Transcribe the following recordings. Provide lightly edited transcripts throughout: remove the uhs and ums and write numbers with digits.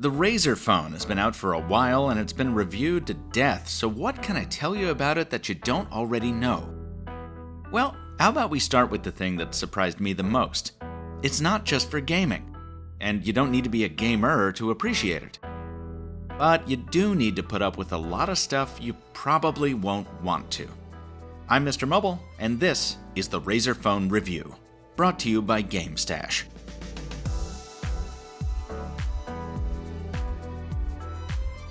The Razer Phone has been out for a while and it's been reviewed to death, so what can I tell you about it that you don't already know? Well, how about we start with the thing that surprised me the most? It's not just for gaming, and you don't need to be a gamer to appreciate it. But you do need to put up with a lot of stuff you probably won't want to. I'm Mr. Mobile, and this is the Razer Phone Review, brought to you by GameStash.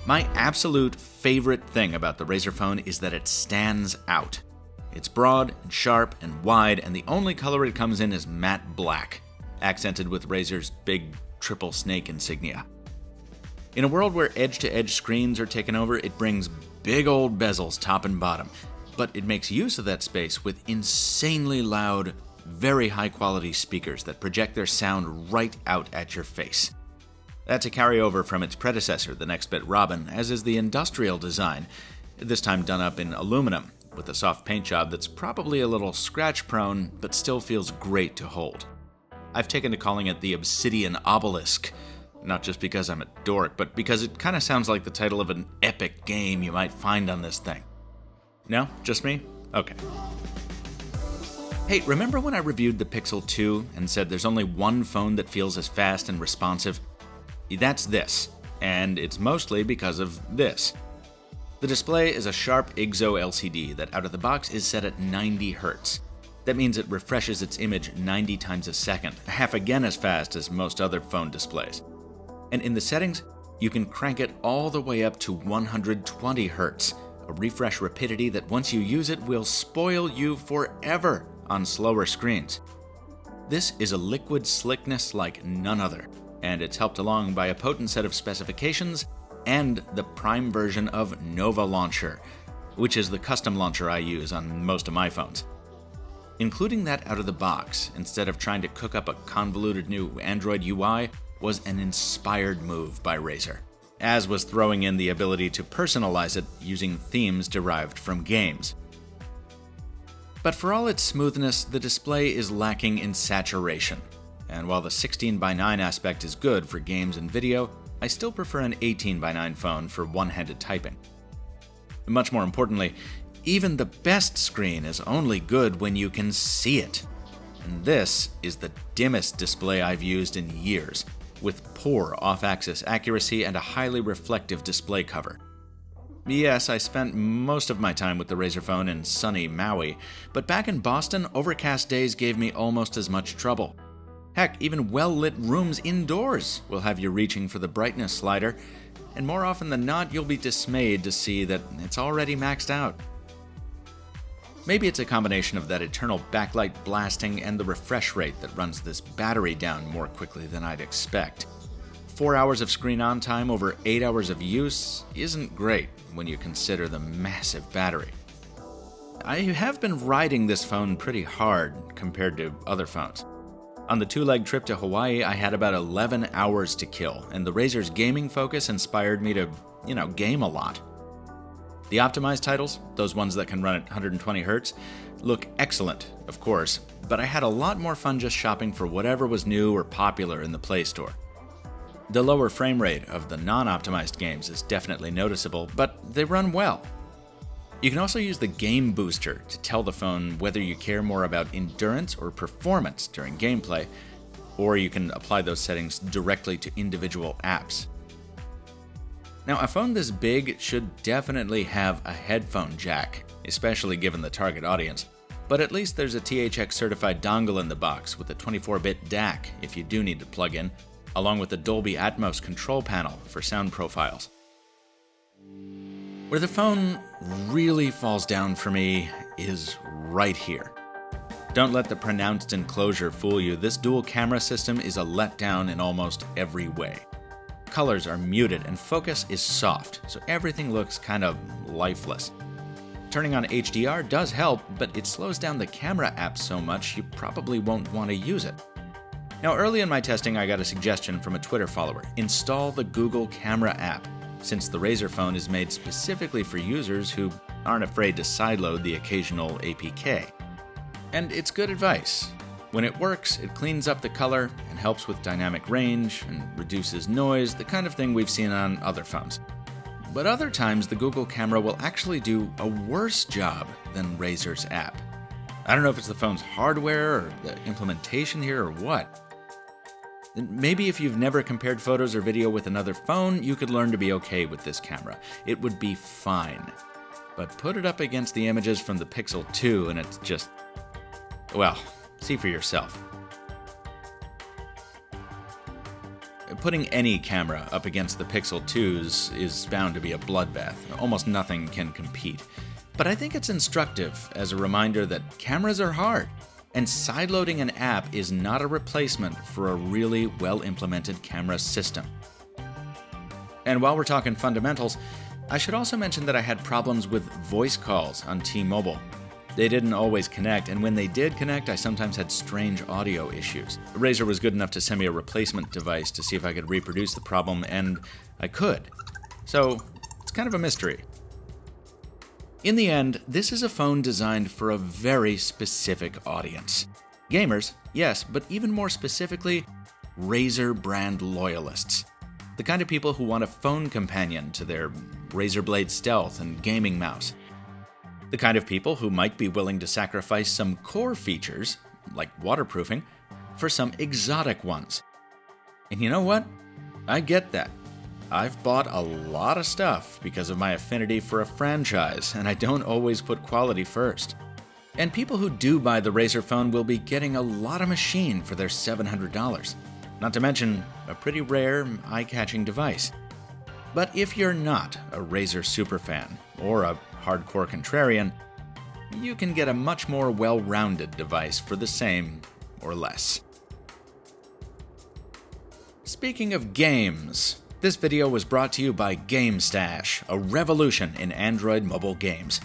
My absolute favorite thing about the Razer Phone is that it stands out. It's broad and sharp and wide, and the only color it comes in is matte black, accented with Razer's big triple snake insignia. In a world where edge-to-edge screens are taken over, it brings big old bezels top and bottom, but it makes use of that space with insanely loud, very high-quality speakers that project their sound right out at your face. That's a carryover from its predecessor, the Nextbit Robin, as is the industrial design, this time done up in aluminum, with a soft paint job that's probably a little scratch-prone, but still feels great to hold. I've taken to calling it the Obsidian Obelisk, not just because I'm a dork, but because it kind of sounds like the title of an epic game you might find on this thing. No? Just me? Okay. Hey, remember when I reviewed the Pixel 2 and said there's only one phone that feels as fast and responsive? That's this, and it's mostly because of this. The display is a sharp IGZO LCD that out of the box is set at 90 Hz. That means it refreshes its image 90 times a second, half again as fast as most other phone displays. And in the settings, you can crank it all the way up to 120 Hz, a refresh rapidity that once you use it will spoil you forever on slower screens. This is a liquid slickness like none other, and it's helped along by a potent set of specifications and the Prime version of Nova Launcher, which is the custom launcher I use on most of my phones. Including that out of the box, instead of trying to cook up a convoluted new Android UI, was an inspired move by Razer, as was throwing in the ability to personalize it using themes derived from games. But for all its smoothness, the display is lacking in saturation. And while the 16:9 aspect is good for games and video, I still prefer an 18:9 phone for one-handed typing. Much more importantly, even the best screen is only good when you can see it. And this is the dimmest display I've used in years, with poor off-axis accuracy and a highly reflective display cover. Yes, I spent most of my time with the Razer Phone in sunny Maui, but back in Boston, overcast days gave me almost as much trouble. Heck, even well-lit rooms indoors will have you reaching for the brightness slider, and more often than not, you'll be dismayed to see that it's already maxed out. Maybe it's a combination of that eternal backlight blasting and the refresh rate that runs this battery down more quickly than I'd expect. 4 hours of screen on time over 8 hours of use isn't great when you consider the massive battery. I have been riding this phone pretty hard compared to other phones. On the 2-leg trip to Hawaii, I had about 11 hours to kill, and the Razer's gaming focus inspired me to, game a lot. The optimized titles, those ones that can run at 120 Hz, look excellent, of course, but I had a lot more fun just shopping for whatever was new or popular in the Play Store. The lower frame rate of the non-optimized games is definitely noticeable, but they run well. You can also use the Game Booster to tell the phone whether you care more about endurance or performance during gameplay, or you can apply those settings directly to individual apps. Now, a phone this big should definitely have a headphone jack, especially given the target audience, but at least there's a THX-certified dongle in the box with a 24-bit DAC if you do need to plug in, along with the Dolby Atmos control panel for sound profiles. Where the phone really falls down for me is right here. Don't let the pronounced enclosure fool you. This dual camera system is a letdown in almost every way. Colors are muted and focus is soft, so everything looks kind of lifeless. Turning on HDR does help, but it slows down the camera app so much you probably won't want to use it. Now, early in my testing, I got a suggestion from a Twitter follower: install the Google Camera app, since the Razer Phone is made specifically for users who aren't afraid to sideload the occasional APK. And it's good advice. When it works, it cleans up the color and helps with dynamic range and reduces noise, the kind of thing we've seen on other phones. But other times, the Google camera will actually do a worse job than Razer's app. I don't know if it's the phone's hardware or the implementation here or what. Maybe if you've never compared photos or video with another phone, you could learn to be okay with this camera. It would be fine. But put it up against the images from the Pixel 2 and it's just... well, see for yourself. Putting any camera up against the Pixel 2s is bound to be a bloodbath. Almost nothing can compete. But I think it's instructive as a reminder that cameras are hard, and sideloading an app is not a replacement for a really well-implemented camera system. And while we're talking fundamentals, I should also mention that I had problems with voice calls on T-Mobile. They didn't always connect, and when they did connect, I sometimes had strange audio issues. Razer was good enough to send me a replacement device to see if I could reproduce the problem, and I could. So, it's kind of a mystery. In the end, this is a phone designed for a very specific audience. Gamers, yes, but even more specifically, Razer brand loyalists. The kind of people who want a phone companion to their Razer Blade Stealth and gaming mouse. The kind of people who might be willing to sacrifice some core features, like waterproofing, for some exotic ones. And you know what? I get that. I've bought a lot of stuff because of my affinity for a franchise, and I don't always put quality first. And people who do buy the Razer phone will be getting a lot of machine for their $700, not to mention a pretty rare, eye-catching device. But if you're not a Razer superfan, or a hardcore contrarian, you can get a much more well-rounded device for the same or less. Speaking of games, this video was brought to you by GameStash, a revolution in Android mobile games.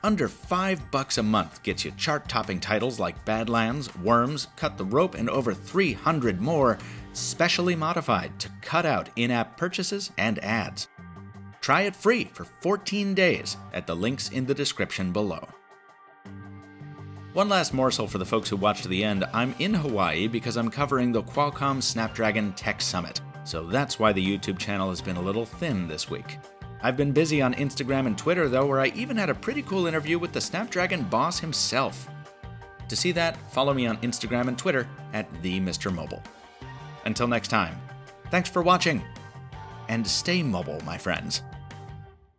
Under $5 a month gets you chart-topping titles like Badlands, Worms, Cut the Rope, and over 300 more, specially modified to cut out in-app purchases and ads. Try it free for 14 days at the links in the description below. One last morsel for the folks who watch to the end. I'm in Hawaii because I'm covering the Qualcomm Snapdragon Tech Summit, so that's why the YouTube channel has been a little thin this week. I've been busy on Instagram and Twitter though, where I even had a pretty cool interview with the Snapdragon boss himself. To see that, follow me on Instagram and Twitter at @TheMrMobile. Until next time, thanks for watching, and stay mobile, my friends.